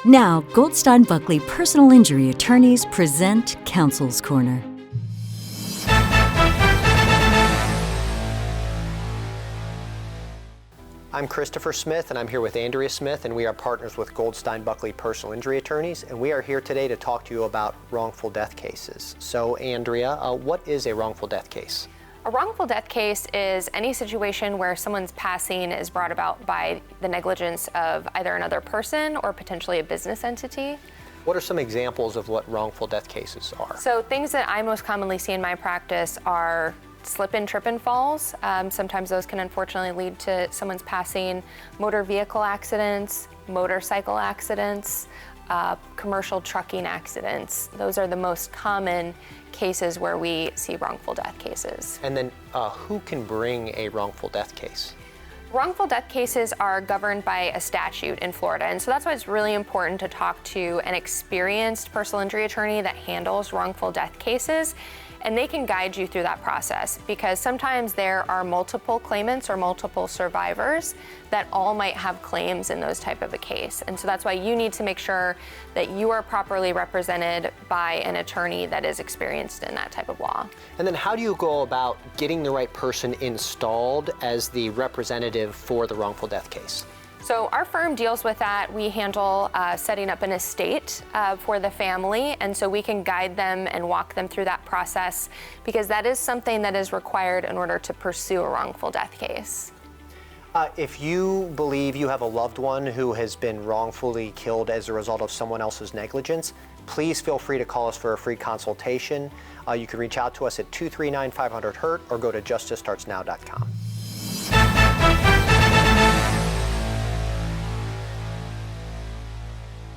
Now, Goldstein Buckley personal injury attorneys present Counsel's Corner. I'm Christopher Smith, and I'm here with Andrea Smith, and we are partners with Goldstein Buckley personal injury attorneys, and we are here today to talk to you about wrongful death cases. So, Andrea, what is a wrongful death case? A wrongful death case is any situation where someone's passing is brought about by the negligence of either another person or potentially a business entity. What are some examples of what wrongful death cases are? So things that I most commonly see in my practice are slip and trip and falls. Sometimes those can unfortunately lead to someone's passing, motor vehicle accidents, motorcycle accidents, commercial trucking accidents. Those are the most common cases where we see wrongful death cases. And then who can bring a wrongful death case? Wrongful death cases are governed by a statute in Florida, and so that's why it's really important to talk to an experienced personal injury attorney that handles wrongful death cases, and they can guide you through that process, because sometimes there are multiple claimants or multiple survivors that all might have claims in those type of a case. And so that's why you need to make sure that you are properly represented by an attorney that is experienced in that type of law. And then how do you go about getting the right person installed as the representative for the wrongful death case? So our firm deals with that. We handle setting up an estate for the family, and so we can guide them and walk them through that process, because that is something that is required in order to pursue a wrongful death case. If you believe you have a loved one who has been wrongfully killed as a result of someone else's negligence, please feel free to call us for a free consultation. You can reach out to us at 239-500-HURT or go to justicestartsnow.com.